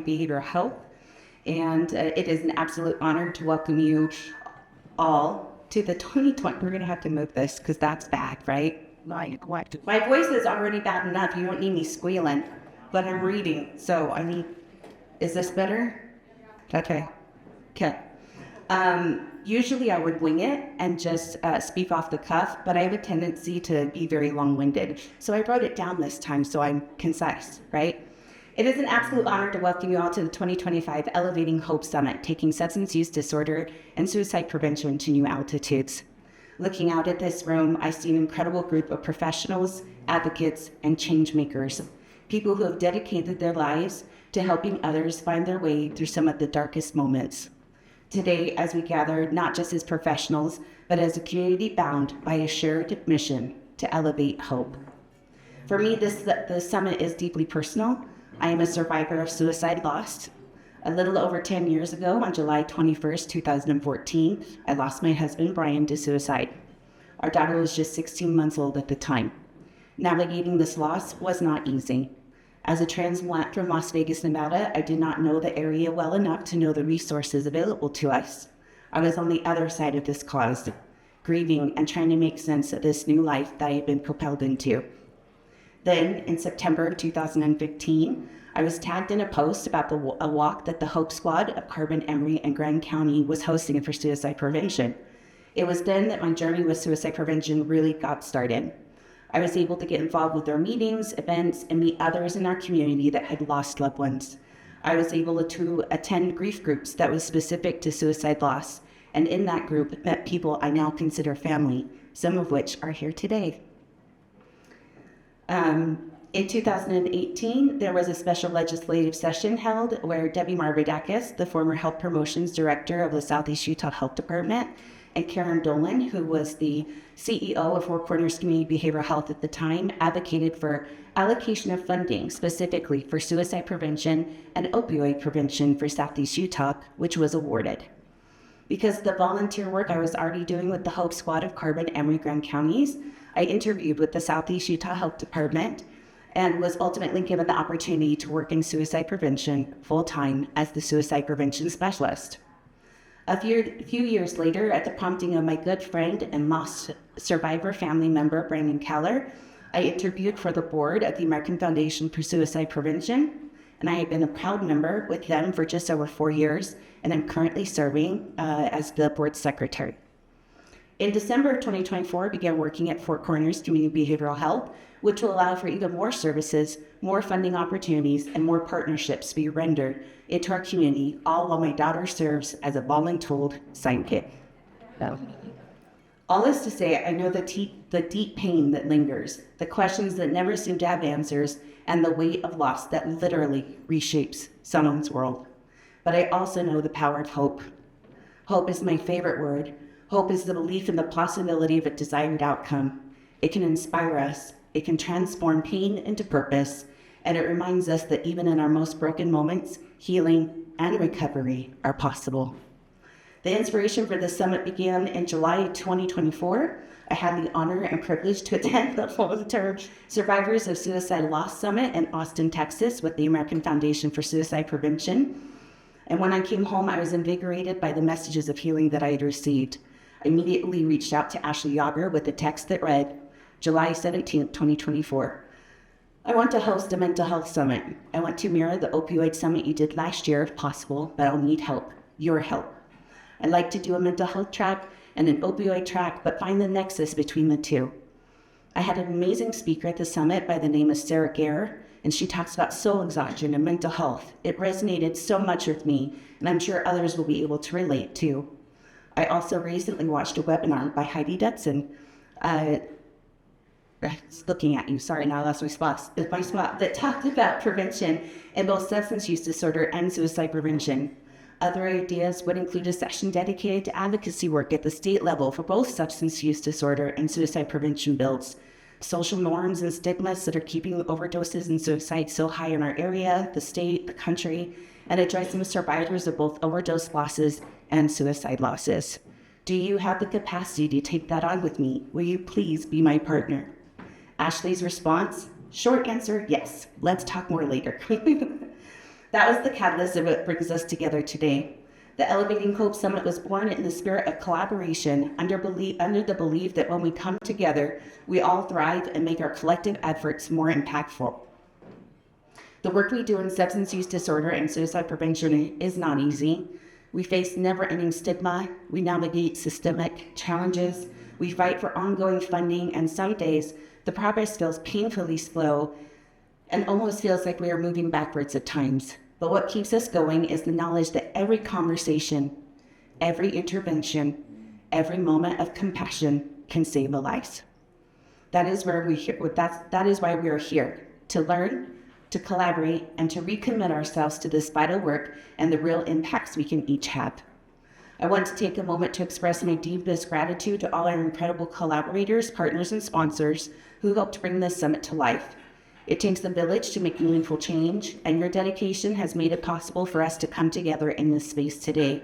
Behavioral Health, and it is an absolute honor to welcome you all to the 2020. We're going to have to move this because that's bad, right? Like, what? My voice is already bad enough. You won't need me squealing, but I'm reading. So, is this better? Okay. Okay. Usually I would wing it and just speak off the cuff, but I have a tendency to be very long-winded. So I wrote it down this time so I'm concise, right? It is an absolute honor to welcome you all to the 2025 Elevating Hope Summit, taking substance use disorder and suicide prevention to new altitudes. Looking out at this room, I see an incredible group of professionals, advocates, and change makers, people who have dedicated their lives to helping others find their way through some of the darkest moments. Today, as we gather, not just as professionals, but as a community bound by a shared mission to elevate hope. For me, the summit is deeply personal. I am a survivor of suicide loss. A little over 10 years ago, on July 21st, 2014, I lost my husband, Brian, to suicide. Our daughter was just 16 months old at the time. Navigating this loss was not easy. As a transplant from Las Vegas, Nevada, I did not know the area well enough to know the resources available to us. I was on the other side of this cause, grieving and trying to make sense of this new life that I had been propelled into. Then, in September 2015, I was tagged in a post about a walk that the Hope Squad of Carbon, Emory, and Grand County was hosting for suicide prevention. It was then that my journey with suicide prevention really got started. I was able to get involved with their meetings, events, and meet others in our community that had lost loved ones. I was able to attend grief groups that was specific to suicide loss, and in that group met people I now consider family, some of which are here today. In 2018, there was a special legislative session held where Debbie Marvidakis, the former Health Promotions Director of the Southeast Utah Health Department, and Karen Dolan, who was the CEO of Four Corners Community Behavioral Health at the time, advocated for allocation of funding specifically for suicide prevention and opioid prevention for Southeast Utah, which was awarded. Because of the volunteer work I was already doing with the Hope Squad of Carbon, Emory, Grand Counties, I interviewed with the Southeast Utah Health Department and was ultimately given the opportunity to work in suicide prevention full-time as the suicide prevention specialist. A few years later, at the prompting of my good friend and lost survivor family member, Brandon Keller, I interviewed for the board of the American Foundation for Suicide Prevention, and I have been a proud member with them for just over 4 years, and I'm currently serving as the board secretary. In December of 2024, I began working at Four Corners Community Behavioral Health, which will allow for even more services, more funding opportunities, and more partnerships to be rendered into our community, all while my daughter serves as a voluntold sidekick. All this to say, I know the deep pain that lingers, the questions that never seem to have answers, and the weight of loss that literally reshapes someone's world. But I also know the power of hope. Hope is my favorite word. Hope is the belief in the possibility of a desired outcome. It can inspire us. It can transform pain into purpose, and it reminds us that even in our most broken moments, healing and recovery are possible. The inspiration for this summit began in July 2024. I had the honor and privilege to attend the long-term Survivors of Suicide Loss Summit in Austin, Texas with the American Foundation for Suicide Prevention. And when I came home, I was invigorated by the messages of healing that I had received. I immediately reached out to Ashley Yager with a text that read, July 17th, 2024. I want to host a mental health summit. I want to mirror the opioid summit you did last year if possible, but I'll need help, your help. I'd like to do a mental health track and an opioid track, but find the nexus between the two. I had an amazing speaker at the summit by the name of Sarah Gare, and she talks about soul exhaustion and mental health. It resonated so much with me, and I'm sure others will be able to relate too. I also recently watched a webinar by Heidi Dudson, looking at you, sorry, now I lost my spot, that talked about prevention in both substance use disorder and suicide prevention. Other ideas would include a session dedicated to advocacy work at the state level for both substance use disorder and suicide prevention bills, social norms and stigmas that are keeping overdoses and suicide so high in our area, the state, the country, and addressing survivors of both overdose losses and suicide losses. Do you have the capacity to take that on with me? Will you please be my partner? Ashley's response, short answer, yes. Let's talk more later. That was the catalyst of what brings us together today. The Elevating Hope Summit was born in the spirit of collaboration under the belief that when we come together, we all thrive and make our collective efforts more impactful. The work we do in substance use disorder and suicide prevention is not easy. We face never-ending stigma, we navigate systemic challenges, we fight for ongoing funding, and some days the progress feels painfully slow and almost feels like we are moving backwards at times. But what keeps us going is the knowledge that every conversation, every intervention, every moment of compassion can save a life. That is why we are here, to learn, to collaborate, and to recommit ourselves to this vital work and the real impacts we can each have. I want to take a moment to express my deepest gratitude to all our incredible collaborators, partners, and sponsors who helped bring this summit to life. It takes a village to make meaningful change, and your dedication has made it possible for us to come together in this space today.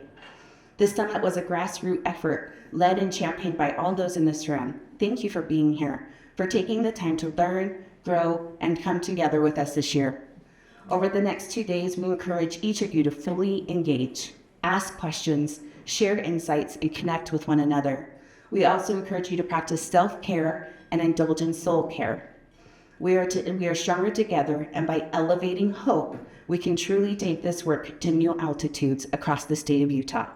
This summit was a grassroots effort led and championed by all those in this room. Thank you for being here, for taking the time to learn, grow, and come together with us this year. Over the next 2 days, we encourage each of you to fully engage, ask questions, share insights, and connect with one another. We also encourage you to practice self-care and indulge in soul care. We are stronger together, and by elevating hope, we can truly take this work to new altitudes across the state of Utah.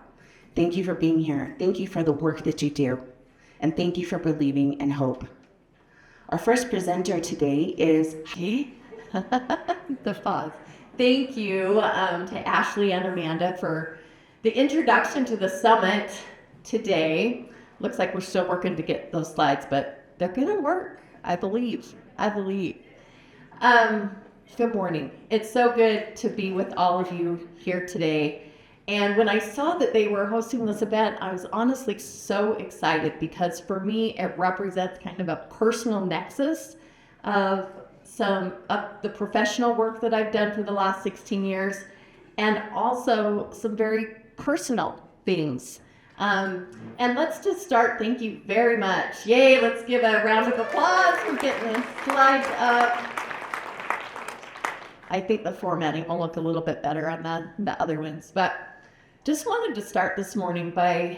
Thank you for being here. Thank you for the work that you do. And thank you for believing in hope. Our first presenter today is the pause. Thank you to Ashley and Amanda for the introduction to the summit today. Looks like we're still working to get those slides, but they're gonna work, I believe. Good morning. It's so good to be with all of you here today. And when I saw that they were hosting this event, I was honestly so excited because for me, it represents kind of a personal nexus of some of the professional work that I've done for the last 16 years, and also some very personal things. And let's just start. Thank you very much. Yay, let's give a round of applause for getting the slides up. I think the formatting will look a little bit better on the other ones, but just wanted to start this morning by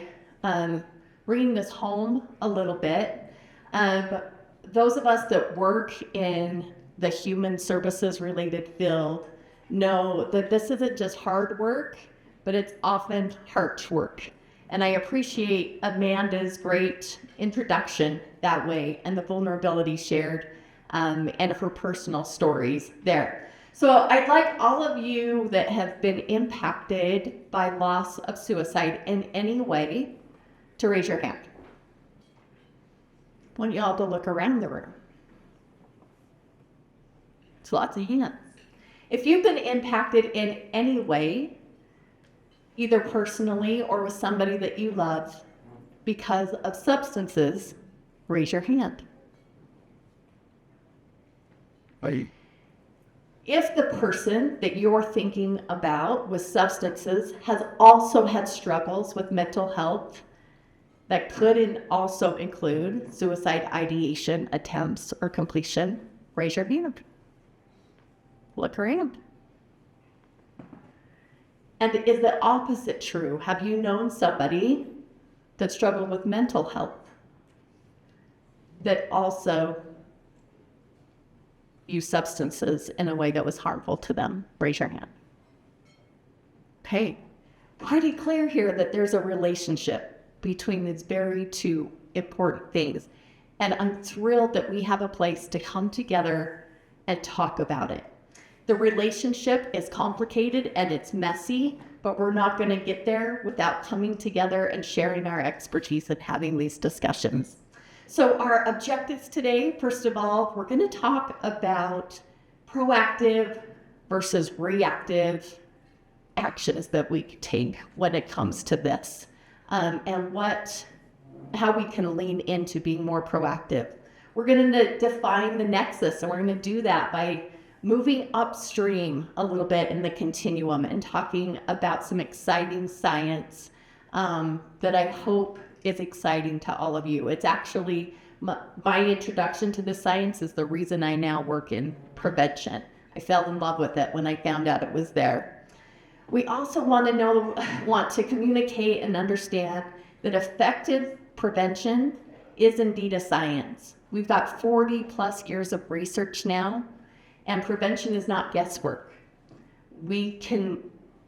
bringing this home a little bit. Those of us that work in the human services related field know that this isn't just hard work, but it's often heart work. And I appreciate Amanda's great introduction that way and the vulnerability shared and her personal stories there. So I'd like all of you that have been impacted by loss of suicide in any way to raise your hand. I want you all to look around the room. It's lots of hands. If you've been impacted in any way, either personally or with somebody that you love because of substances, raise your hand. If the person that you're thinking about with substances has also had struggles with mental health that could also include suicide ideation, attempts, or completion, raise your hand. Look around. And is the opposite true? Have you known somebody that struggled with mental health that also used substances in a way that was harmful to them? Raise your hand. Okay. Pretty clear here that there's a relationship between these very two important things. And I'm thrilled that we have a place to come together and talk about it. The relationship is complicated and it's messy, but we're not going to get there without coming together and sharing our expertise and having these discussions. So our objectives today, first of all, we're going to talk about proactive versus reactive actions that we can take when it comes to this, and how we can lean into being more proactive. We're going to define the nexus, and we're going to do that by moving upstream a little bit in the continuum and talking about some exciting science that I hope is exciting to all of you. It's actually my introduction to the science is the reason I now work in prevention. I fell in love with it when I found out it was there. We also want to communicate and understand that effective prevention is indeed a science. We've got 40 plus years of research now, and prevention is not guesswork. We can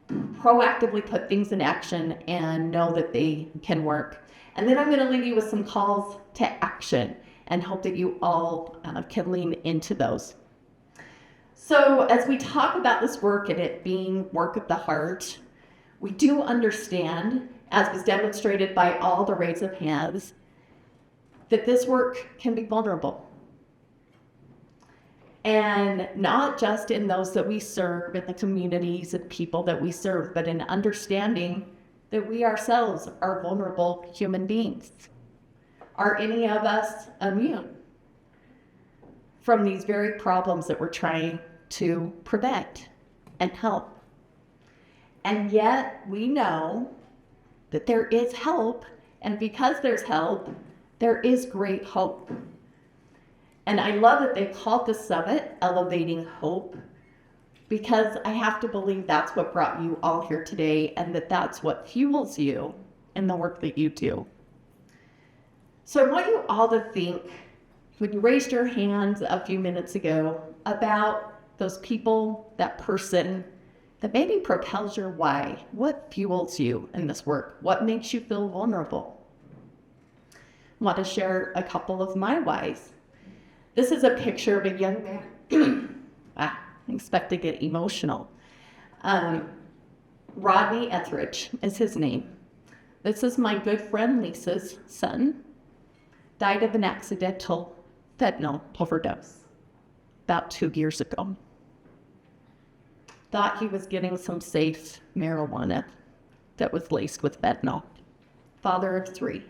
proactively put things in action and know that they can work. And then I'm going to leave you with some calls to action and hope that you all can lean into those. So as we talk about this work and it being work of the heart, we do understand, as was demonstrated by all the raise of hands, that this work can be vulnerable. And not just in those that we serve, in the communities and people that we serve, but in understanding that we ourselves are vulnerable human beings. Are any of us immune from these very problems that we're trying to prevent and help? And yet we know that there is help, and because there's help, there is great hope. And I love that they called the summit Elevating Hope, because I have to believe that's what brought you all here today, and that that's what fuels you in the work that you do. So I want you all to think, when you raised your hands a few minutes ago, about those people, that person that maybe propels your why. What fuels you in this work? What makes you feel vulnerable? I want to share a couple of my whys. This is a picture of a young man. I expect to get emotional. Rodney Etheridge is his name. This is my good friend Lisa's son. Died of an accidental fentanyl overdose about 2 years ago. Thought he was getting some safe marijuana that was laced with fentanyl. Father of 3.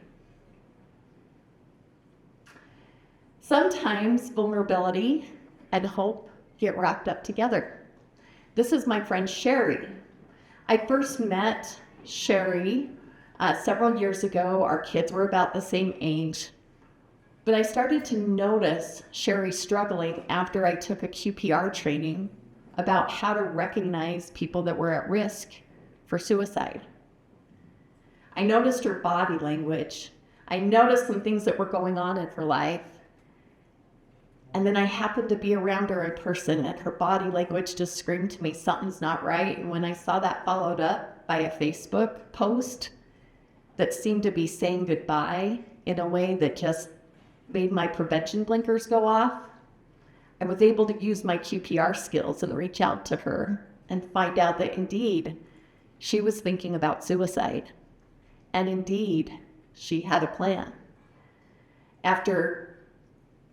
Sometimes vulnerability and hope get wrapped up together. This is my friend Sherry. I first met Sherry several years ago. Our kids were about the same age. But I started to notice Sherry struggling after I took a QPR training about how to recognize people that were at risk for suicide. I noticed her body language. I noticed some things that were going on in her life. And then I happened to be around her in person, and her body language just screamed to me, something's not right. And when I saw that followed up by a Facebook post that seemed to be saying goodbye in a way that just made my prevention blinkers go off, I was able to use my QPR skills and reach out to her and find out that indeed she was thinking about suicide. And indeed, she had a plan. After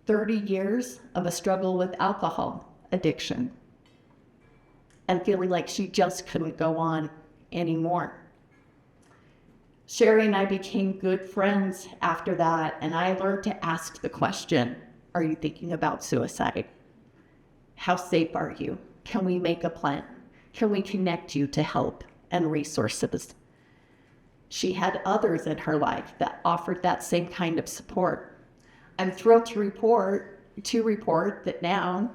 30 years of a struggle with alcohol addiction and feeling like she just couldn't go on anymore. Sherry and I became good friends after that, and I learned to ask the question, are you thinking about suicide? How safe are you? Can we make a plan? Can we connect you to help and resources? She had others in her life that offered that same kind of support. I'm thrilled to report that now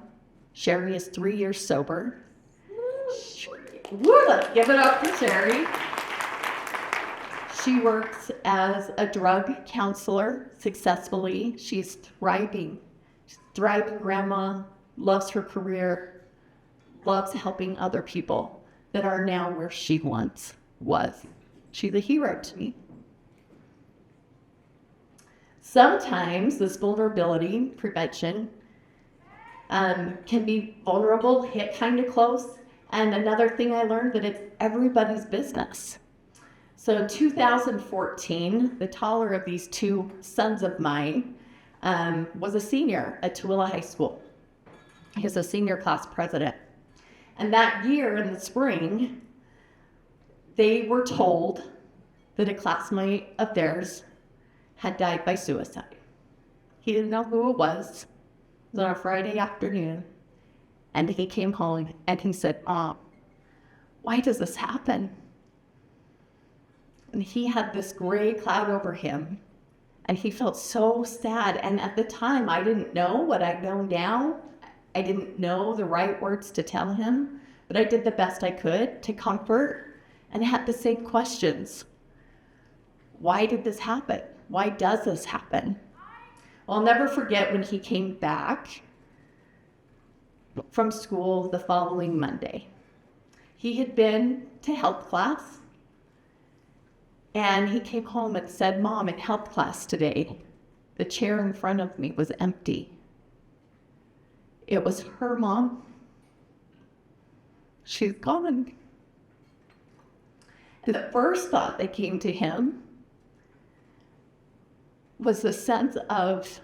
Sherry is 3 years sober. Woo, let's give it up to Sherry. She works as a drug counselor successfully. She's thriving. She's a thriving grandma, loves her career, loves helping other people that are now where she once was. She's a hero to me. Sometimes this vulnerability prevention can be vulnerable, hit kind of close. And another thing I learned, that it's everybody's business. So in 2014, the taller of these two sons of mine was a senior at Tooele High School. He was a senior class president. And that year in the spring, they were told that a classmate of theirs had died by suicide. He didn't know who it was. It was on a Friday afternoon. And he came home and he said, Mom, why does this happen? And he had this gray cloud over him. And he felt so sad. And at the time, I didn't know what I know now. I didn't know the right words to tell him, but I did the best I could to comfort and had the same questions. Why did this happen? Why does this happen? I'll never forget when he came back from school the following Monday. He had been to health class, and he came home and said, "Mom, in health class today, the chair in front of me was empty." It was her mom. She's gone. The first thought that came to him was the sense of,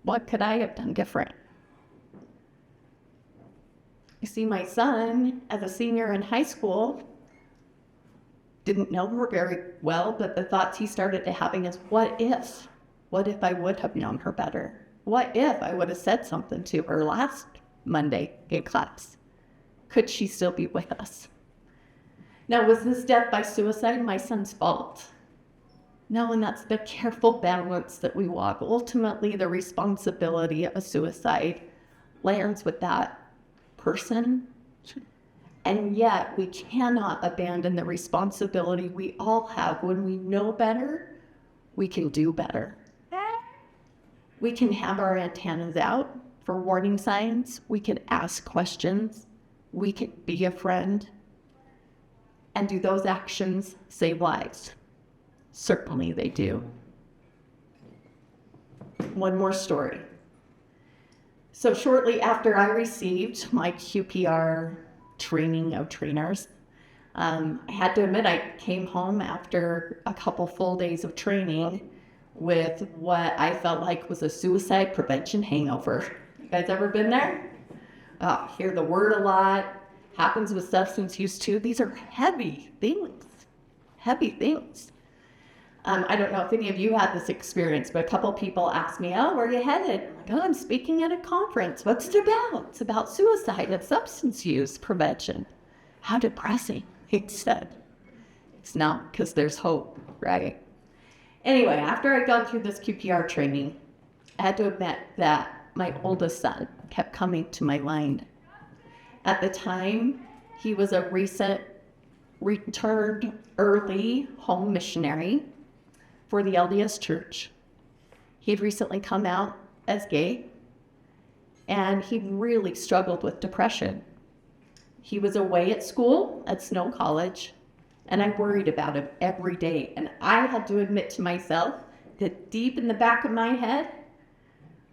what could I have done different? You see, my son, as a senior in high school, didn't know her very well, but the thoughts he started to having is, what if? What if I would have known her better? What if I would have said something to her last Monday in class? Could she still be with us? Now, was this death by suicide my son's fault? No, and that's the careful balance that we walk. Ultimately, the responsibility of a suicide lands with that person. And yet, we cannot abandon the responsibility we all have. When we know better, we can do better. We can have our antennas out for warning signs. We can ask questions. We can be a friend. And do those actions save lives? Certainly they do. One more story. So shortly after I received my QPR training of trainers, I had to admit I came home after a couple full days of training with what I felt like was a suicide prevention hangover. You guys ever been there? Hear the word a lot. Happens with substance use too. These are heavy things. Heavy things. I don't know if any of you had this experience, but a couple people asked me, "Oh, where are you headed?" I'm like, "Oh, I'm speaking at a conference." "What's it about?" "It's about suicide and substance use prevention." How depressing, he said. It's not, because there's hope, right? Anyway, after I'd gone through this QPR training, I had to admit that my oldest son kept coming to my mind. At the time, he was a recent returned early home missionary for the LDS Church. He'd recently come out as gay, and he really struggled with depression. He was away at school at Snow College, and I worried about him every day. And I had to admit to myself that deep in the back of my head,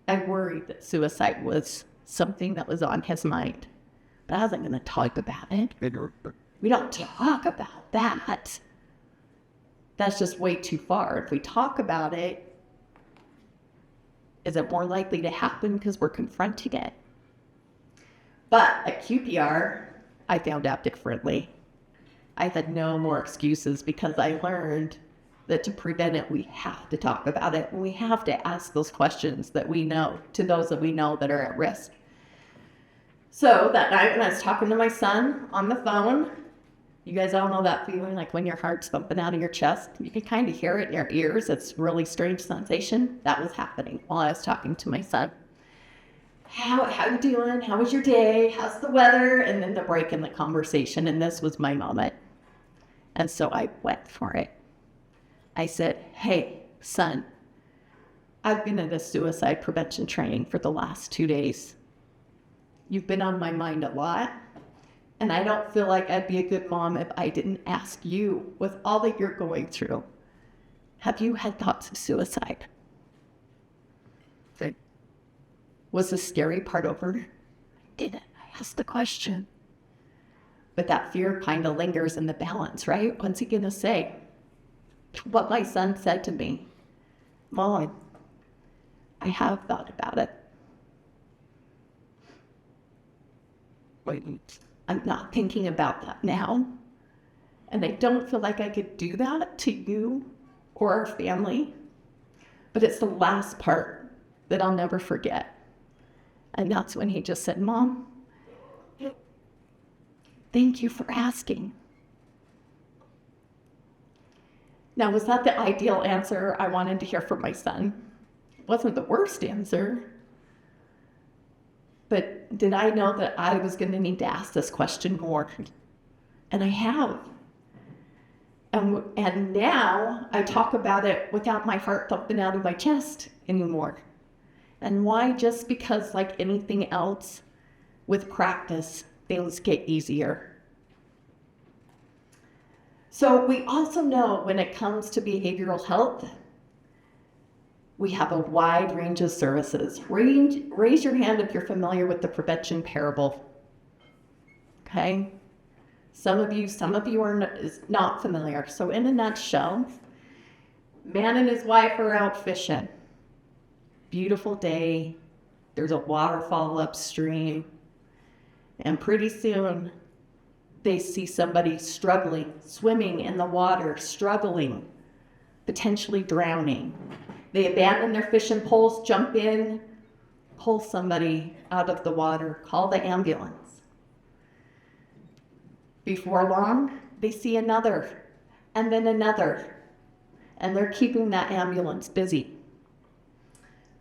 I worried that suicide was something that was on his mind. But I wasn't going to talk about it. We don't talk about that. That's just way too far. If we talk about it, is it more likely to happen because we're confronting it? But at QPR, I found out differently. I had no more excuses because I learned that to prevent it, we have to talk about it. We have to ask those questions that we know to those that we know that are at risk. So that night when I was talking to my son on the phone, you guys all know that feeling like when your heart's bumping out of your chest. You can kind of hear it in your ears. It's a really strange sensation. That was happening while I was talking to my son. How you doing? How was your day? How's the weather? And then the break in the conversation. And this was my moment. And so I went for it. I said, "Hey, son, I've been at a suicide prevention training for the last 2 days. You've been on my mind a lot. And I don't feel like I'd be a good mom if I didn't ask you, with all that you're going through, have you had thoughts of suicide?" Was the scary part over? I didn't. I asked the question. But that fear kind of lingers in the balance, right? What's he going to say? What my son said to me, "Mom, I have thought about it. I'm not thinking about that now. And I don't feel like I could do that to you or our family. But it's the last part that I'll never forget." And that's when he just said, "Mom, thank you for asking." Now, was that the ideal answer I wanted to hear from my son? It wasn't the worst answer. But did I know that I was going to need to ask this question more? And I have. And now I talk about it without my heart thumping out of my chest anymore. And why? Just because, like anything else, with practice, things get easier. So we also know when it comes to behavioral health, we have a wide range of services. Raise your hand if you're familiar with the prevention parable. Okay? Some of you are not familiar. So in a nutshell, man and his wife are out fishing. Beautiful day. There's a waterfall upstream. And pretty soon, they see somebody struggling, swimming in the water, struggling, potentially drowning. They abandon their fishing poles, jump in, pull somebody out of the water, call the ambulance. Before long, they see another, and then another, and they're keeping that ambulance busy.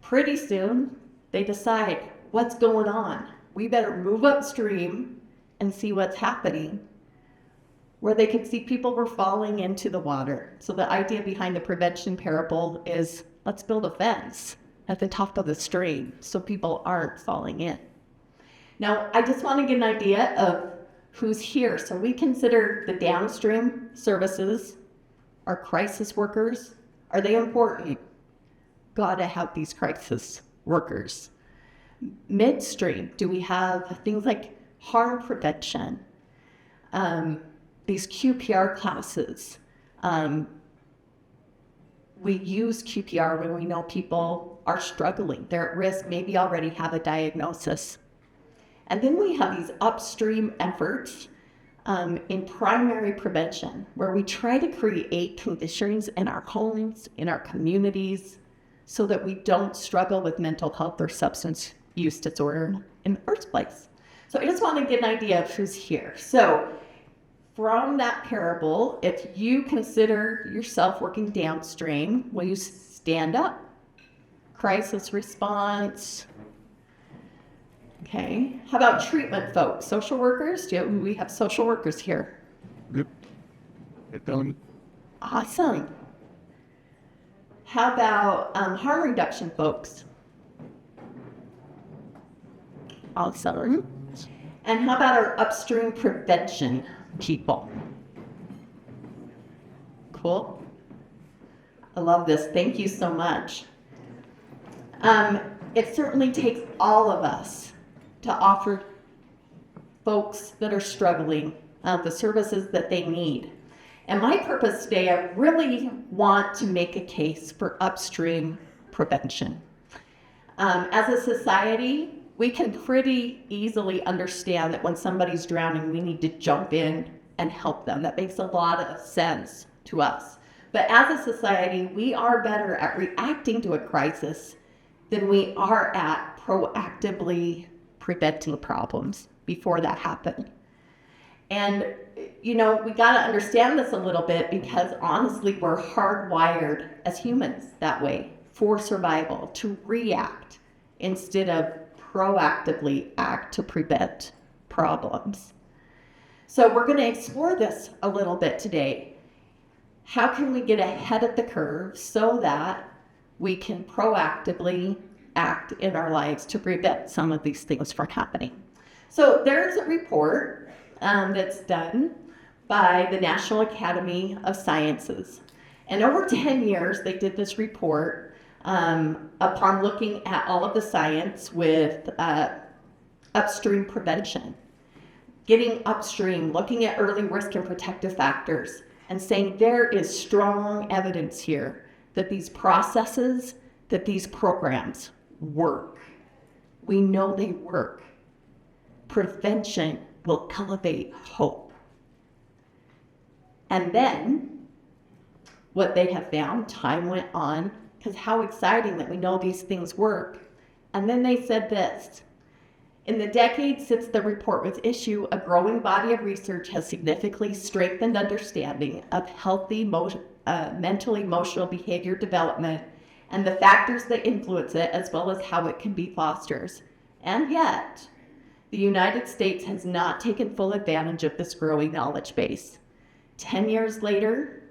Pretty soon, they decide, what's going on? We better move upstream and see what's happening. Where they could see people were falling into the water. So the idea behind the prevention parable is, let's build a fence at the top of the stream so people aren't falling in. Now, I just want to get an idea of who's here. So we consider the downstream services, our crisis workers. Are they important? Gotta have these crisis workers. Midstream, do we have things like harm prevention? These QPR classes. We use QPR when we know people are struggling. They're at risk, maybe already have a diagnosis. And then we have these upstream efforts in primary prevention, where we try to create conditions in our homes, in our communities, so that we don't struggle with mental health or substance use disorder in the first place. So I just want to get an idea of who's here. So from that parable, if you consider yourself working downstream, will you stand up? Crisis response. Okay. How about treatment folks? Social workers? We have social workers here. Yep. Awesome. How about harm reduction folks? Awesome. And how about our upstream prevention people? Cool. I love this. Thank you so much. It certainly takes all of us to offer folks that are struggling the services that they need. And my purpose today, I really want to make a case for upstream prevention. As a society, we can pretty easily understand that when somebody's drowning, we need to jump in and help them. That makes a lot of sense to us. But as a society, we are better at reacting to a crisis than we are at proactively preventing problems before that happen. And, we got to understand this a little bit because honestly, we're hardwired as humans that way for survival, to react instead of proactively act to prevent problems. So we're going to explore this a little bit today. How can we get ahead of the curve so that we can proactively act in our lives to prevent some of these things from happening? So there's a report that's done by the National Academy of Sciences. And over 10 years, they did this report upon looking at all of the science with upstream prevention, getting upstream, looking at early risk and protective factors, and saying there is strong evidence here that these processes, that these programs work. We know they work. Prevention will elevate hope. And then what they have found, time went on, because how exciting that we know these things work. And then they said this: in the decades since the report was issued, a growing body of research has significantly strengthened understanding of healthy mental emotional behavior development and the factors that influence it, as well as how it can be fostered. And yet, The United States has not taken full advantage of this growing knowledge base. 10 years later,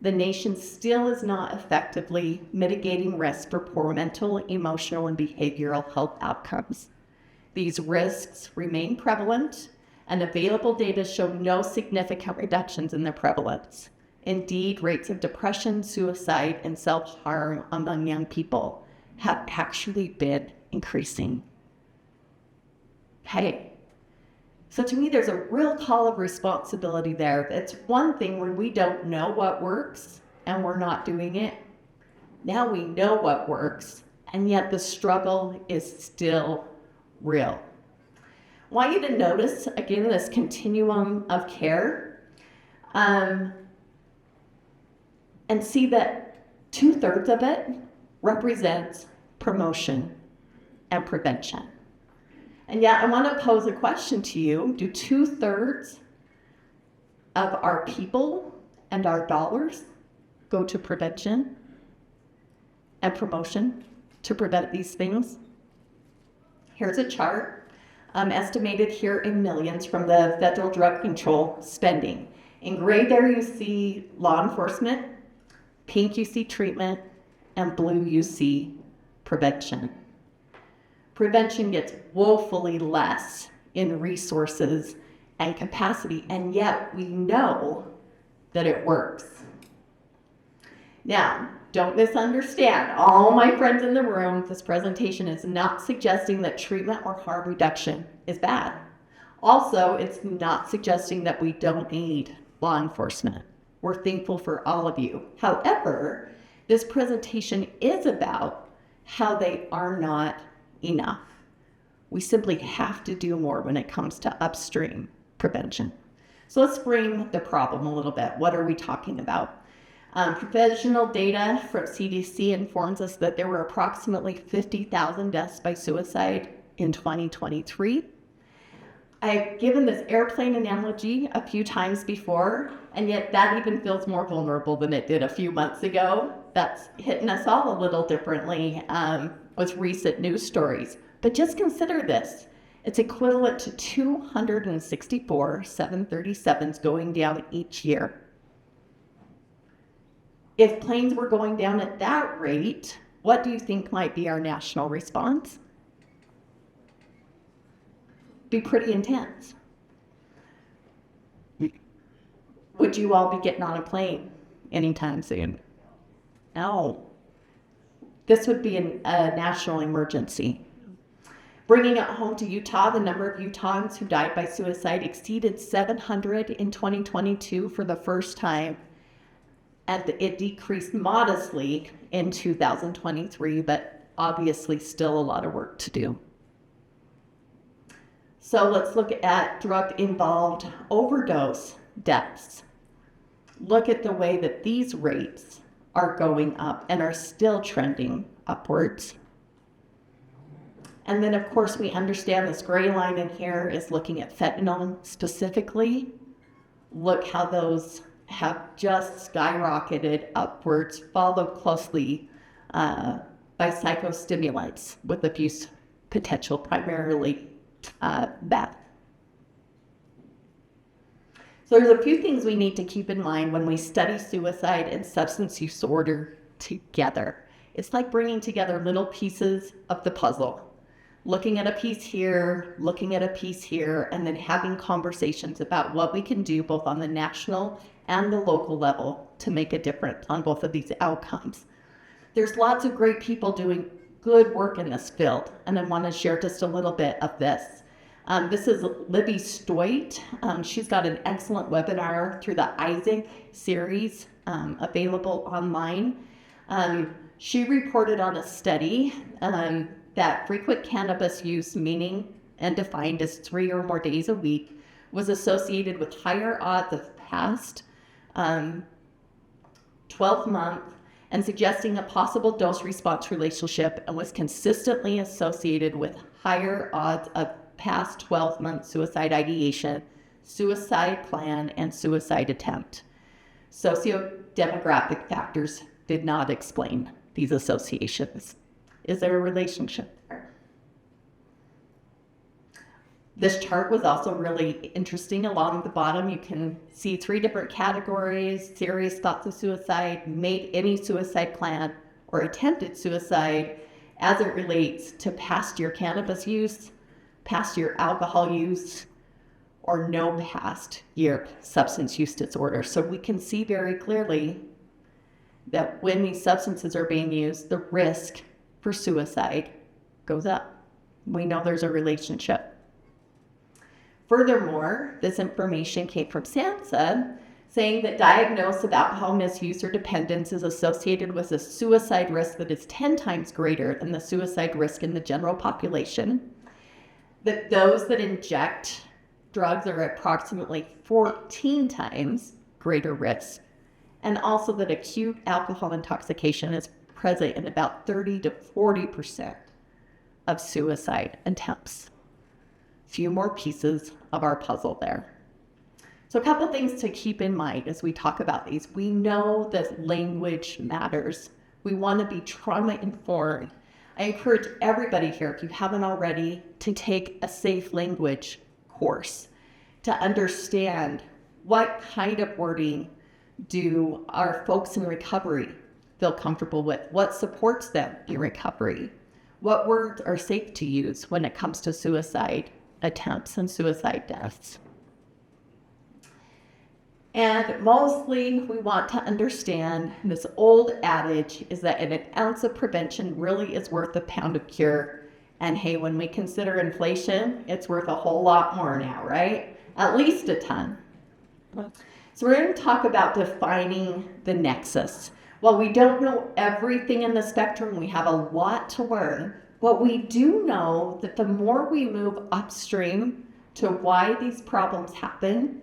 the nation still is not effectively mitigating risk for poor mental, emotional, and behavioral health outcomes. These risks remain prevalent, and available data show no significant reductions in their prevalence. Indeed, rates of depression, suicide, and self-harm among young people have actually been increasing. Okay. So to me, there's a real call of responsibility there. It's one thing when we don't know what works and we're not doing it. Now we know what works, and yet the struggle is still real. I want you to notice, again, this continuum of care, and see that 2/3 of it represents promotion and prevention. And yet I want to pose a question to you. Do 2/3 of our people and our dollars go to prevention and promotion to prevent these things? Here's a chart, estimated here in millions from the federal drug control spending. In gray there you see law enforcement, pink you see treatment, and blue you see prevention. Prevention gets woefully less in resources and capacity, and yet we know that it works. Now, don't misunderstand. All my friends in the room, this presentation is not suggesting that treatment or harm reduction is bad. Also, it's not suggesting that we don't need law enforcement. We're thankful for all of you. However, this presentation is about how they are not enough. We simply have to do more when it comes to upstream prevention. So let's frame the problem a little bit. What are we talking about? Professional data from CDC informs us that there were approximately 50,000 deaths by suicide in 2023. I've given this airplane analogy a few times before, and yet that even feels more vulnerable than it did a few months ago. That's hitting us all a little differently with recent news stories. But just consider this. It's equivalent to 264 737s going down each year. If planes were going down at that rate, what do you think might be our national response? Be pretty intense. Would you all be getting on a plane anytime soon? No. This would be a national emergency. Bringing it home to Utah, the number of Utahns who died by suicide exceeded 700 in 2022 for the first time. And it decreased modestly in 2023, but obviously still a lot of work to do. So let's look at drug-involved overdose deaths. Look at the way that these rates are going up and are still trending upwards. And then, of course, we understand this gray line in here is looking at fentanyl specifically. Look how those have just skyrocketed upwards, followed closely by psychostimulants with abuse potential, primarily meth. So there's a few things we need to keep in mind when we study suicide and substance use disorder together. It's like bringing together little pieces of the puzzle. Looking at a piece here, looking at a piece here, and then having conversations about what we can do both on the national and the local level to make a difference on both of these outcomes. There's lots of great people doing good work in this field, and I want to share just a little bit of this. This is Libby Stoit. She's got an excellent webinar through the Isaac series available online. She reported on a study that frequent cannabis use, meaning and defined as 3 or more days a week, was associated with higher odds of past 12-month and suggesting a possible dose-response relationship, and was consistently associated with higher odds of past 12-month suicide ideation, suicide plan, and suicide attempt. Socio-demographic factors did not explain these associations. Is there a relationship there? This chart was also really interesting. Along the bottom, you can see 3 different categories: serious thoughts of suicide, made any suicide plan, or attempted suicide, as it relates to past year cannabis use, past year alcohol use, or no past year substance use disorder. So we can see very clearly that when these substances are being used, the risk for suicide goes up. We know there's a relationship. Furthermore, this information came from SAMHSA, saying that diagnosis of alcohol misuse or dependence is associated with a suicide risk that is 10 times greater than the suicide risk in the general population, that those that inject drugs are approximately 14 times greater risk, and also that acute alcohol intoxication is present in about 30 to 40% of suicide attempts. Few more pieces of our puzzle there. So a couple things to keep in mind as we talk about these. We know that language matters. We want to be trauma informed. I encourage everybody here, if you haven't already, to take a safe language course to understand what kind of wording do our folks in recovery feel comfortable with, what supports them in recovery, what words are safe to use when it comes to suicide attempts and suicide deaths. And mostly we want to understand this old adage is that an ounce of prevention really is worth a pound of cure. And hey, when we consider inflation, it's worth a whole lot more now, right? At least a ton. So we're going to talk about defining the nexus. While we don't know everything in the spectrum, we have a lot to learn. But we do know that the more we move upstream to why these problems happen,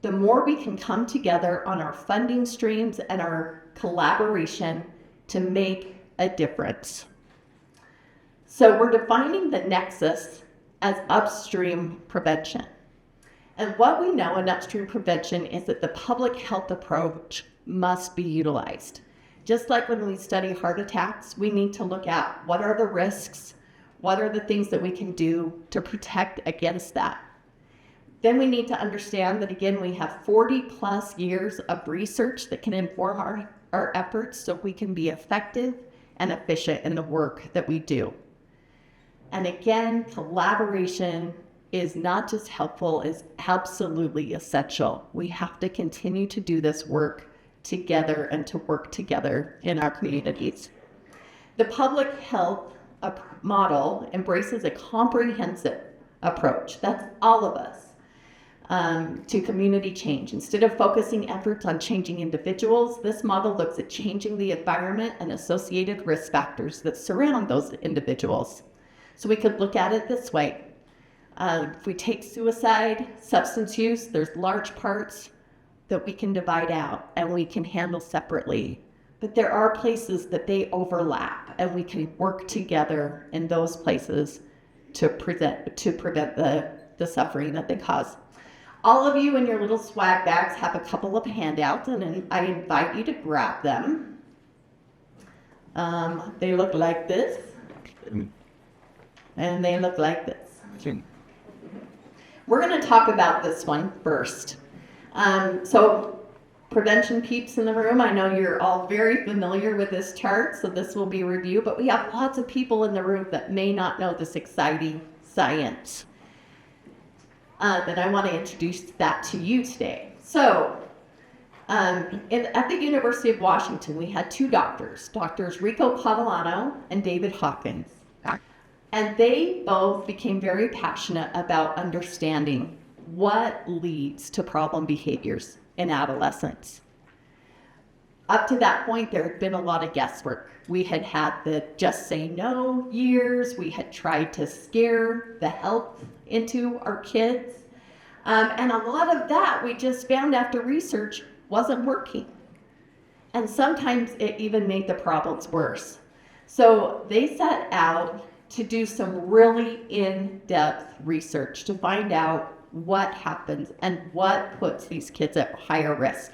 the more we can come together on our funding streams and our collaboration to make a difference. So we're defining the nexus as upstream prevention. And what we know in upstream prevention is that the public health approach must be utilized. Just like when we study heart attacks, we need to look at what are the risks, what are the things that we can do to protect against that. Then we need to understand that, again, we have 40 plus years of research that can inform our efforts so we can be effective and efficient in the work that we do. And again, collaboration is not just helpful, it's absolutely essential. We have to continue to do this work together and to work together in our communities. The public health model embraces a comprehensive approach. That's all of us. To community change. Instead of focusing efforts on changing individuals, this model looks at changing the environment and associated risk factors that surround those individuals. So we could look at it this way. If we take suicide, substance use, there's large parts that we can divide out and we can handle separately. But there are places that they overlap and we can work together in those places to prevent the suffering that they cause. All of you in your little swag bags have a couple of handouts, and I invite you to grab them. They look like this, and they look like this. We're going to talk about this one first. So prevention peeps in the room, I know you're all very familiar with this chart, so this will be a review, but we have lots of people in the room that may not know this exciting science. That I want to introduce that to you today. So, at the University of Washington, we had 2 doctors, Doctors Rico Pavellano and David Hawkins. And they both became very passionate about understanding what leads to problem behaviors in adolescence. Up to that point, there had been a lot of guesswork. We had had the just say no years. We had tried to scare the health into our kids. And a lot of that we just found after research wasn't working. And sometimes it even made the problems worse. So they set out to do some really in-depth research to find out what happens and what puts these kids at higher risk.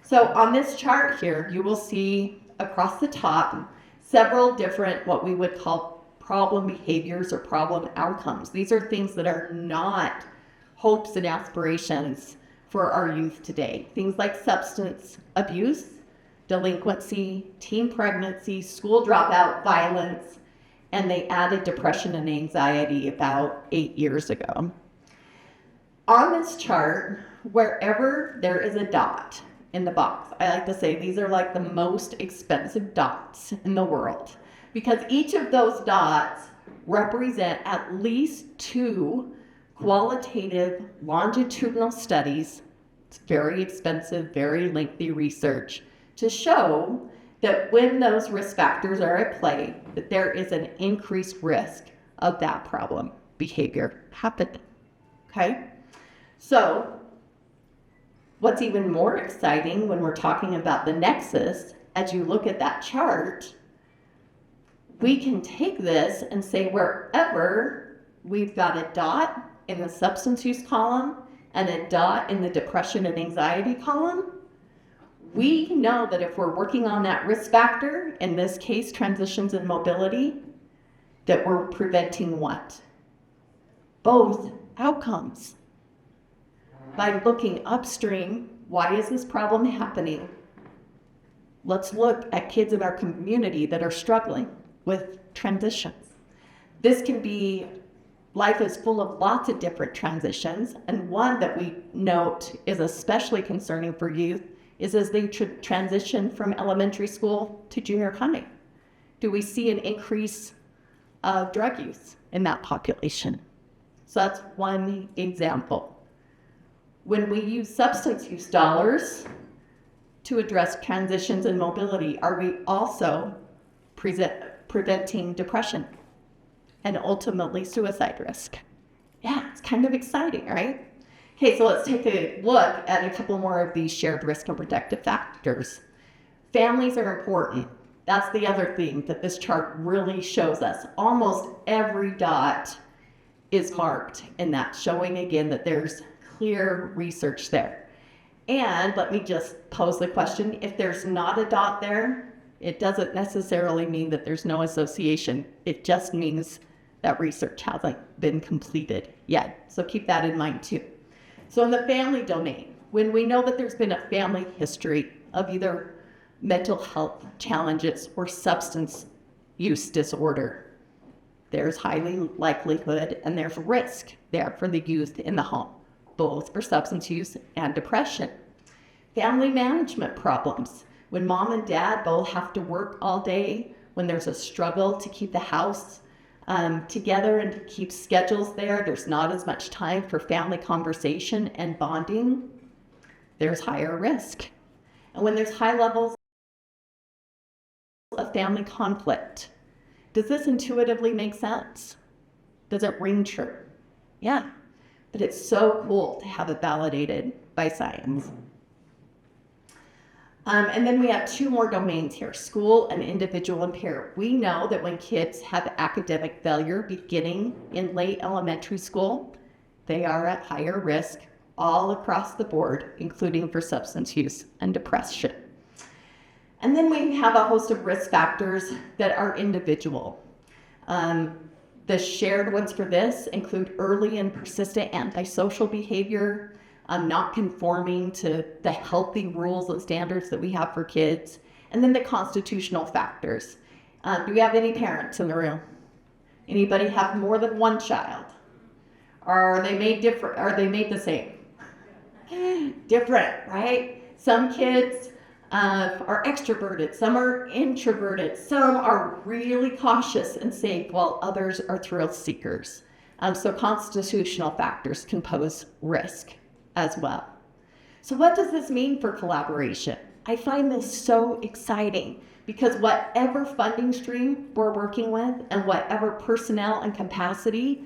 So on this chart here, you will see across the top several different what we would call problem behaviors or problem outcomes. These are things that are not hopes and aspirations for our youth today. Things like substance abuse, delinquency, teen pregnancy, school dropout, violence, and they added depression and anxiety about 8 years ago. On this chart, wherever there is a dot in the box, I like to say these are like the most expensive dots in the world because each of those dots represent at least 2 qualitative longitudinal studies. It's very expensive, very lengthy research to show that when those risk factors are at play, that there is an increased risk of that problem behavior happening. Okay? So, what's even more exciting when we're talking about the nexus, as you look at that chart, we can take this and say wherever we've got a dot in the substance use column and a dot in the depression and anxiety column, we know that if we're working on that risk factor, in this case, transitions and mobility, that we're preventing what? Both outcomes. By looking upstream, why is this problem happening? Let's look at kids in our community that are struggling with transitions. This can be, life is full of lots of different transitions, and one that we note is especially concerning for youth is as they transition from elementary school to junior high. Do we see an increase of drug use in that population? So that's one example. When we use substance use dollars to address transitions and mobility, are we also preventing depression and ultimately suicide risk? Yeah, it's kind of exciting, right? Okay, so let's take a look at a couple more of these shared risk and protective factors. Families are important. That's the other thing that this chart really shows us. Almost every dot is marked in that, showing again that there's clear research there. And let me just pose the question, if there's not a dot there, it doesn't necessarily mean that there's no association. It just means that research hasn't been completed yet. So keep that in mind too. So in the family domain, when we know that there's been a family history of either mental health challenges or substance use disorder, there's highly likelihood and there's risk there for the youth in the home, both for substance use and depression. Family management problems, when mom and dad both have to work all day, when there's a struggle to keep the house together and to keep schedules there, there's not as much time for family conversation and bonding, there's higher risk. And when there's high levels of family conflict, does this intuitively make sense? Does it ring true? Yeah, but it's so cool to have it validated by science. And then we have 2 more domains here, school and individual and peer. We know that when kids have academic failure beginning in late elementary school, they are at higher risk all across the board, including for substance use and depression. And then we have a host of risk factors that are individual. The shared ones for this include early and persistent antisocial behavior, not conforming to the healthy rules and standards that we have for kids, and then the constitutional factors. Do we have any parents in the room? Anybody have more than one child? Are they made different? Are they made the same? Different, right? Some kids are extroverted, some are introverted, some are really cautious and safe, while others are thrill seekers. So constitutional factors can pose risk as well. So what does this mean for collaboration? I find this so exciting because whatever funding stream we're working with and whatever personnel and capacity,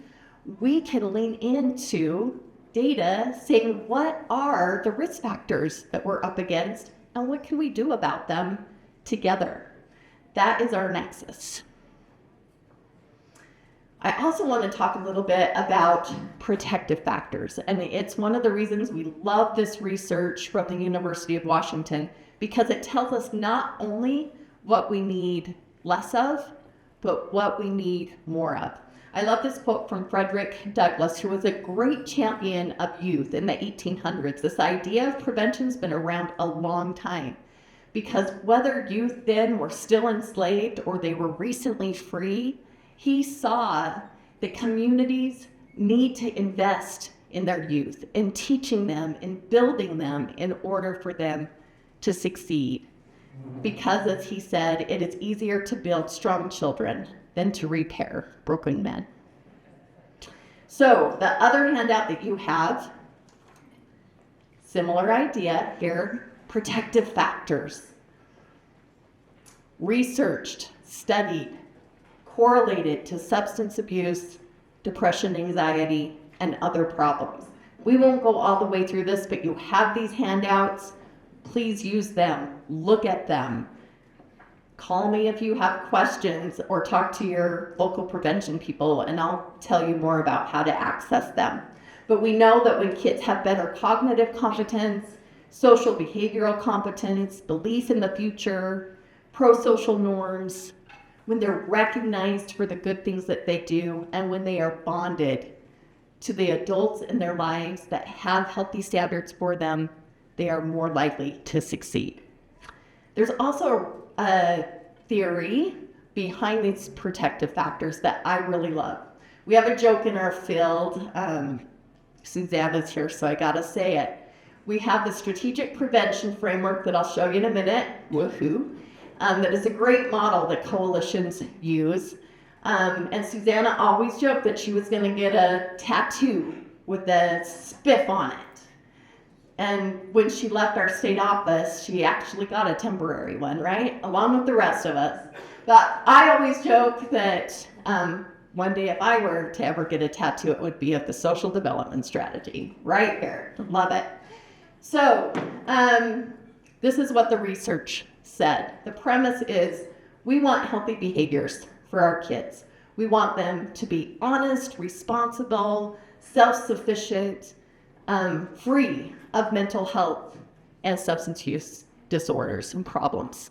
we can lean into data saying what are the risk factors that we're up against and what can we do about them together. That is our nexus. I also want to talk a little bit about protective factors, and it's one of the reasons we love this research from the University of Washington, because it tells us not only what we need less of, but what we need more of. I love this quote from Frederick Douglass, who was a great champion of youth in the 1800s. This idea of prevention has been around a long time, because whether youth then were still enslaved or they were recently free, he saw that communities need to invest in their youth, in teaching them, in building them in order for them to succeed. Because, as he said, it is easier to build strong children than to repair broken men. So the other handout that you have, similar idea here, protective factors. Researched, studied, correlated to substance abuse, depression, anxiety, and other problems. We won't go all the way through this, but you have these handouts. Please use them, look at them. Call me if you have questions, or talk to your local prevention people, and I'll tell you more about how to access them. But we know that when kids have better cognitive competence, social behavioral competence, belief in the future, pro-social norms, when they're recognized for the good things that they do, and when they are bonded to the adults in their lives that have healthy standards for them, they are more likely to succeed. There's also a theory behind these protective factors that I really love. We have a joke in our field. Susanna's here, so I gotta say it. We have the strategic prevention framework that I'll show you in a minute. Woohoo! That is a great model that coalitions use. And Susanna always joked that she was going to get a tattoo with a spiff on it. And when she left our state office, she actually got a temporary one, right? Along with the rest of us. But I always joke that one day if I were to ever get a tattoo, it would be of the social development strategy. Right here. Love it. So this is what the research said. The premise is we want healthy behaviors for our kids. We want them to be honest, responsible, self-sufficient, free of mental health and substance use disorders and problems.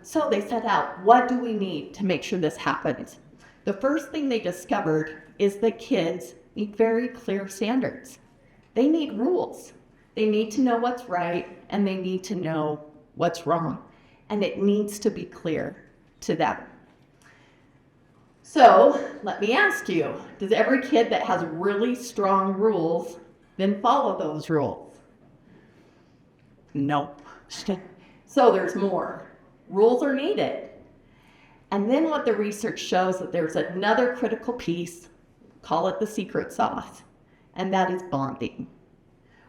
So they set out, what do we need to make sure this happens? The first thing they discovered is that kids need very clear standards. They need rules. They need to know what's right, and they need to know what's wrong. And it needs to be clear to them. So let me ask you, does every kid that has really strong rules then follow those rules? Nope. So there's more. Rules are needed. And then what the research shows that there's another critical piece, call it the secret sauce, and that is bonding.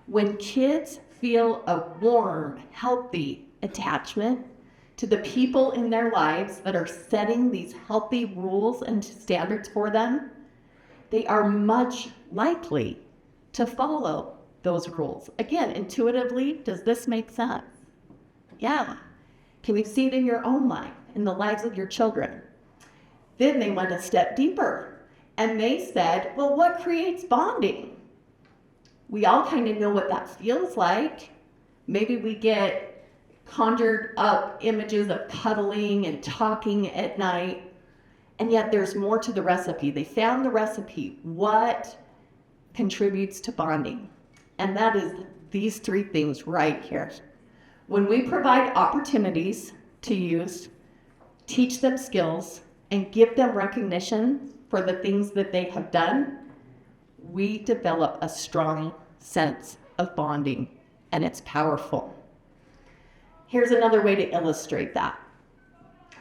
When kids feel a warm, healthy attachment to the people in their lives that are setting these healthy rules and standards for them, they are much likely to follow those rules. Again, intuitively, does this make sense? Yeah. Can you see it in your own life, in the lives of your children? Then they went a step deeper, and they said, well, what creates bonding? We all kind of know what that feels like. Maybe we get conjured up images of cuddling and talking at night, and yet there's more to the recipe. They found the recipe. What contributes to bonding? And that is these three things right here. When we provide opportunities to use, teach them skills, and give them recognition for the things that they have done, we develop a strong sense of bonding, and it's powerful. Here's another way to illustrate that.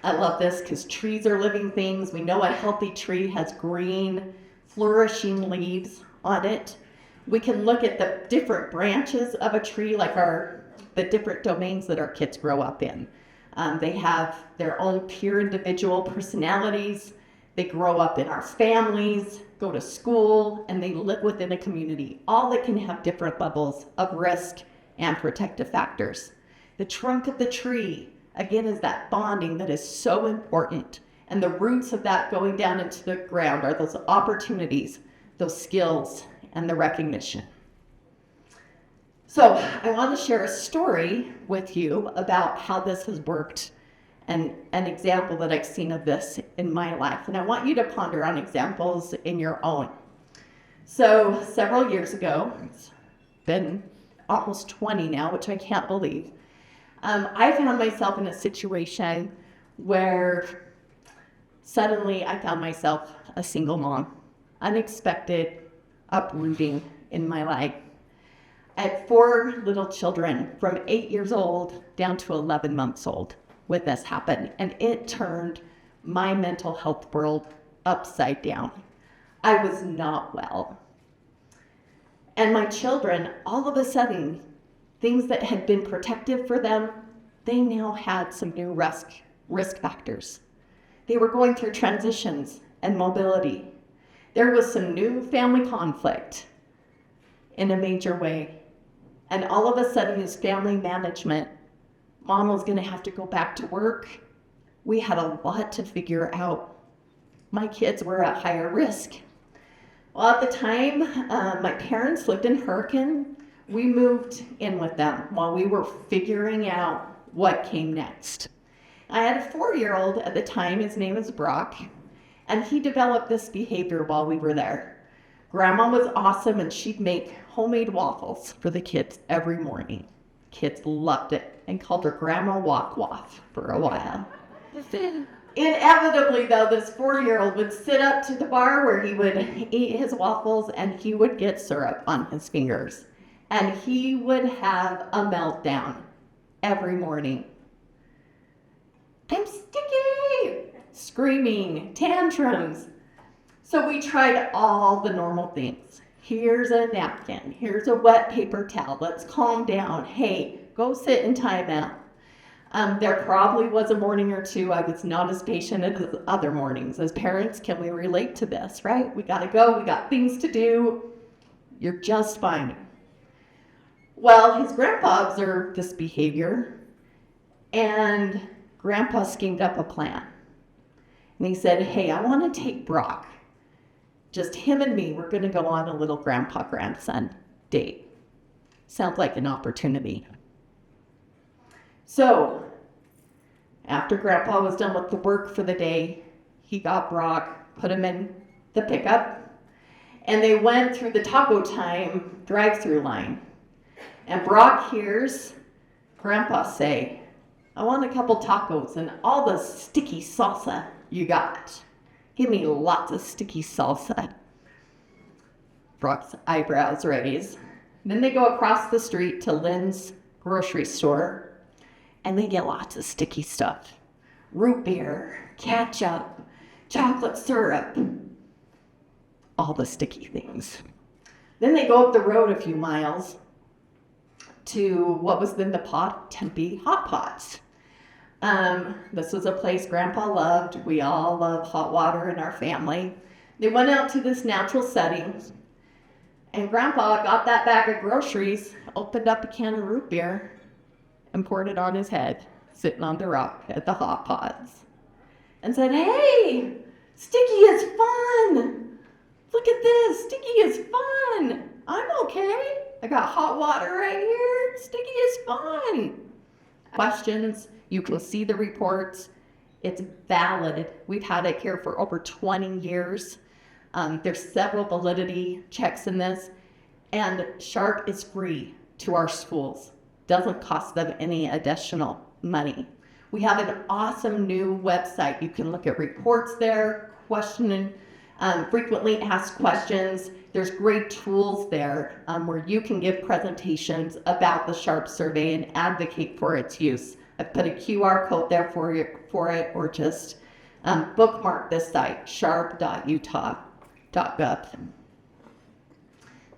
I love this because trees are living things. We know a healthy tree has green, flourishing leaves on it. We can look at the different branches of a tree, like the different domains that our kids grow up in. They have their own pure individual personalities. They grow up in our families, go to school, and they live within a community, all that can have different levels of risk and protective factors. The trunk of the tree, again, is that bonding that is so important. And the roots of that going down into the ground are those opportunities, those skills, and the recognition. So I want to share a story with you about how this has worked and an example that I've seen of this in my life. And I want you to ponder on examples in your own. So several years ago, it's been almost 20 now, which I can't believe, I found myself in a situation where suddenly I found myself a single mom. Unexpected uprooting in my life. I had 4 little children from 8 years old down to 11 months old when this happened, and it turned my mental health world upside down. I was not well. And my children, all of a sudden, things that had been protective for them, they now had some new risk factors. They were going through transitions and mobility. There was some new family conflict in a major way. And all of a sudden, as family management, mom was going to have to go back to work. We had a lot to figure out. My kids were at higher risk. Well, at the time, my parents lived in Hurricane. We moved in with them while we were figuring out what came next. I had a 4-year-old at the time. His name is Brock. And he developed this behavior while we were there. Grandma was awesome, and she'd make homemade waffles for the kids every morning. Kids loved it and called her Grandma Walk Waff for a while. Inevitably, though, this 4-year-old would sit up to the bar where he would eat his waffles, and he would get syrup on his fingers. And he would have a meltdown every morning. I'm sticky! Screaming, tantrums. So we tried all the normal things. Here's a napkin. Here's a wet paper towel. Let's calm down. Hey, go sit in timeout. There probably was a morning or two I was not as patient as other mornings. As parents, can we relate to this, right? We gotta go. We got things to do. You're just fine. Well, his grandpa observed this behavior, and Grandpa schemed up a plan. And he said, hey, I want to take Brock. Just him and me, we're going to go on a little grandpa-grandson date. Sounds like an opportunity. So, after Grandpa was done with the work for the day, he got Brock, put him in the pickup, and they went through the Taco Time drive-through line. And Brock hears Grandpa say, I want a couple tacos and all the sticky salsa you got. Give me lots of sticky salsa. Brock's eyebrows raise. Then they go across the street to Lynn's grocery store, and they get lots of sticky stuff. Root beer, ketchup, chocolate syrup, all the sticky things. Then they go up the road a few miles to what was then the Tempe Hot Pots. This was a place Grandpa loved. We all love hot water in our family. They went out to this natural setting, and Grandpa got that bag of groceries, opened up a can of root beer, and poured it on his head, sitting on the rock at the hot pots, and said, hey, sticky is fun. Look at this, sticky is fun. I'm okay. I got hot water right here. Sticky is fun. Questions, you can see the reports. It's valid. We've had it here for over 20 years. There's several validity checks in this. And Sharp is free to our schools. Doesn't cost them any additional money. We have an awesome new website. You can look at reports there, questioning frequently asked questions. There's great tools there where you can give presentations about the Sharp survey and advocate for its use. I've put a QR code there for it, or just bookmark this site, sharp.utah.gov.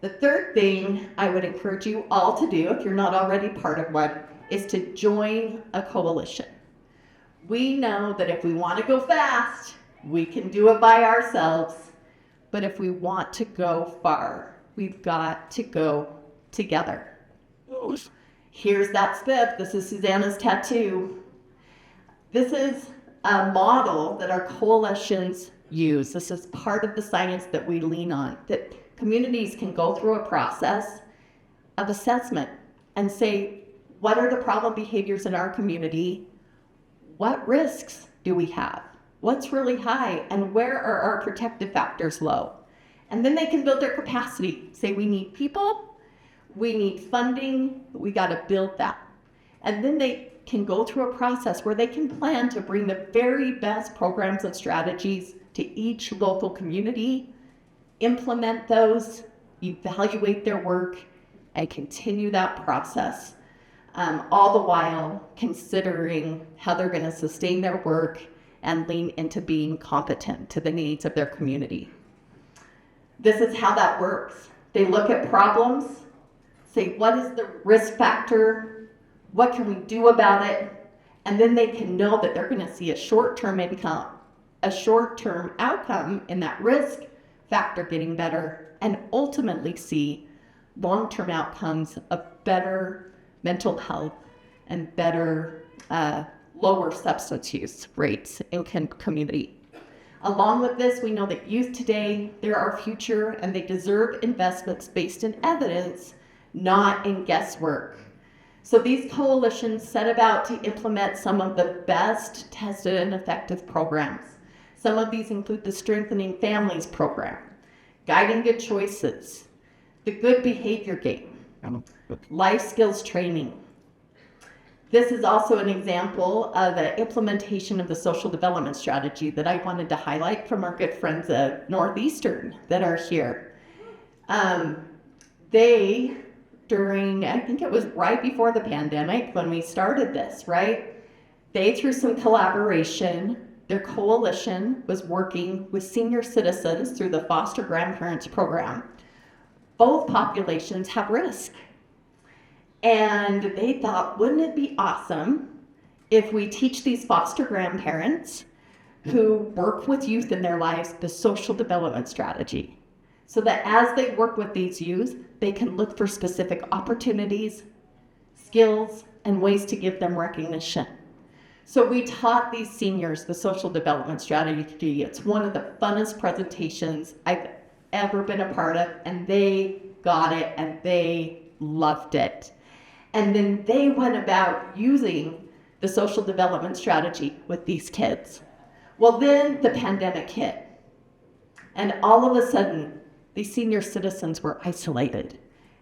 The third thing I would encourage you all to do, if you're not already part of one, is to join a coalition. We know that if we want to go fast, we can do it by ourselves. But if we want to go far, we've got to go together. Here's that spip. This is Susanna's tattoo. This is a model that our coalitions use. This is part of the science that we lean on, that communities can go through a process of assessment and say, what are the problem behaviors in our community? what risks do we have? What's really high? And where are our protective factors low? And then they can build their capacity. Say we need people, we need funding, we got to build that. And then they can go through a process where they can plan to bring the very best programs and strategies to each local community, implement those, evaluate their work, and continue that process, all the while considering how they're going to sustain their work and lean into being competent to the needs of their community. This is how that works. They look at problems, say, what is the risk factor? What can we do about it? And then they can know that they're going to see a short-term outcome in that risk factor getting better, and ultimately see long-term outcomes of better mental health and better, lower substance use rates in community. Along with this, we know that youth today, they're our future, and they deserve investments based in evidence, not in guesswork. So these coalitions set about to implement some of the best tested and effective programs. Some of these include the Strengthening Families program, Guiding Good Choices, the Good Behavior Game, Life Skills Training. This is also an example of the implementation of the social development strategy that I wanted to highlight from our good friends at Northeastern that are here. They, during, I think it was right before the pandemic when we started this, right? They, through some collaboration, their coalition was working with senior citizens through the foster grandparents program. Both populations have risk. And they thought, wouldn't it be awesome if we teach these foster grandparents who work with youth in their lives the social development strategy, so that as they work with these youth, they can look for specific opportunities, skills, and ways to give them recognition. So we taught these seniors the social development strategy. It's one of the funnest presentations I've ever been a part of, and they got it and they loved it. And then they went about using the social development strategy with these kids. Well, then the pandemic hit. And all of a sudden, these senior citizens were isolated.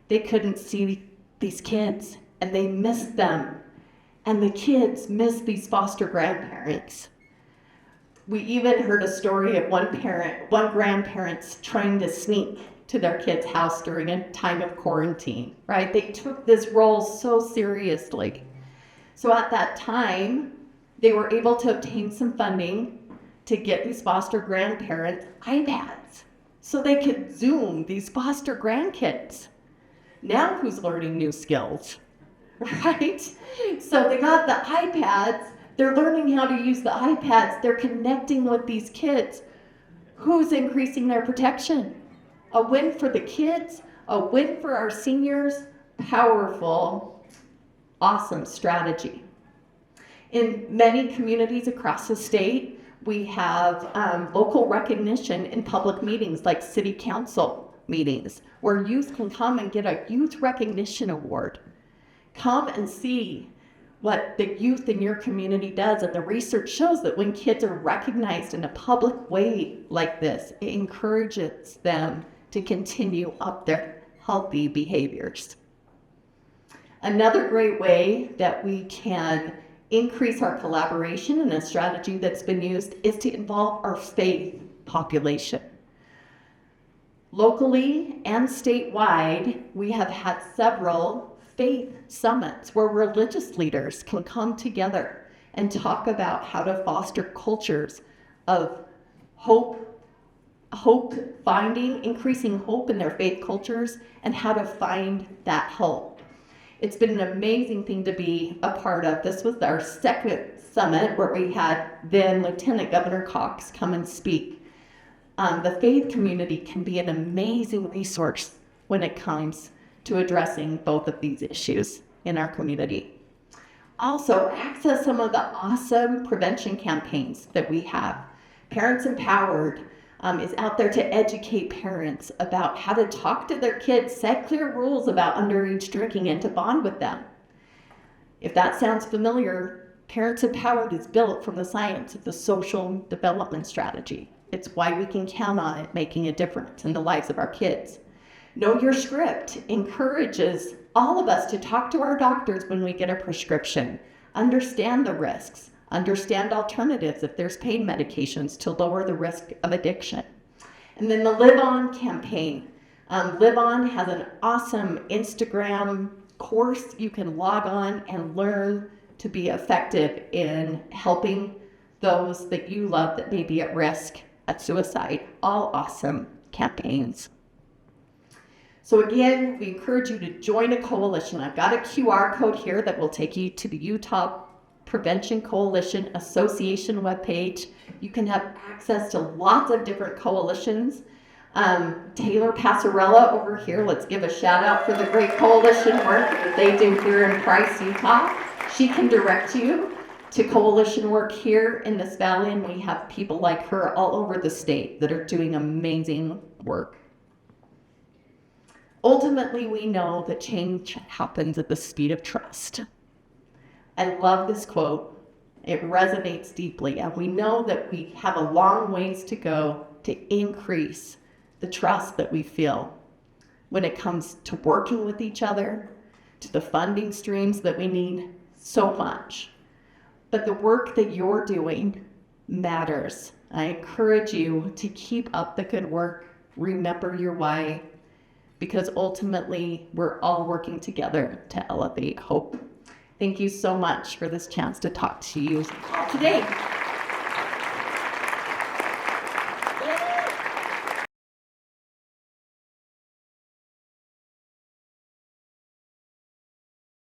They couldn't see these kids, and they missed them. And the kids missed these foster grandparents. We even heard a story of one grandparent's trying to sneak to their kid's house during a time of quarantine, right? They took this role so seriously. So at that time, they were able to obtain some funding to get these foster grandparents iPads so they could Zoom these foster grandkids. Now who's learning new skills, right? So they got the iPads, they're learning how to use the iPads, they're connecting with these kids. Who's increasing their protection? A win for the kids, a win for our seniors. Powerful, awesome strategy. In many communities across the state, we have local recognition in public meetings like city council meetings where youth can come and get a youth recognition award. Come and see what the youth in your community does. And the research shows that when kids are recognized in a public way like this, it encourages them to continue up their healthy behaviors. Another great way that we can increase our collaboration, and a strategy that's been used, is to involve our faith population. Locally and statewide, we have had several faith summits where religious leaders can come together and talk about how to foster cultures of hope finding, increasing hope in their faith cultures, and how to find that hope. It's been an amazing thing to be a part of. This was our second summit where we had then Lieutenant Governor Cox come and speak. The faith community can be an amazing resource when it comes to addressing both of these issues in our community. Also, access some of the awesome prevention campaigns that we have. Parents Empowered is out there to educate parents about how to talk to their kids, set clear rules about underage drinking, and to bond with them. If that sounds familiar, Parents Empowered is built from the science of the social development strategy. It's why we can count on it making a difference in the lives of our kids. Know Your Script encourages all of us to talk to our doctors when we get a prescription, understand the risks, understand alternatives if there's pain medications to lower the risk of addiction. And then the Live On campaign. Live On has an awesome Instagram course you can log on and learn to be effective in helping those that you love that may be at risk at suicide. All awesome campaigns. So again, we encourage you to join a coalition. I've got a QR code here that will take you to the Utah Prevention Coalition Association webpage. You can have access to lots of different coalitions. Taylor Passarella over here, let's give a shout out for the great coalition work that they do here in Price, Utah. She can direct you to coalition work here in this valley, and we have people like her all over the state that are doing amazing work. Ultimately, we know that change happens at the speed of trust. I love this quote. It resonates deeply, and we know that we have a long ways to go to increase the trust that we feel when it comes to working with each other, to the funding streams that we need so much. But the work that you're doing matters. I encourage you to keep up the good work. Remember your why, because ultimately we're all working together to elevate hope. Thank you so much for this chance to talk to you today.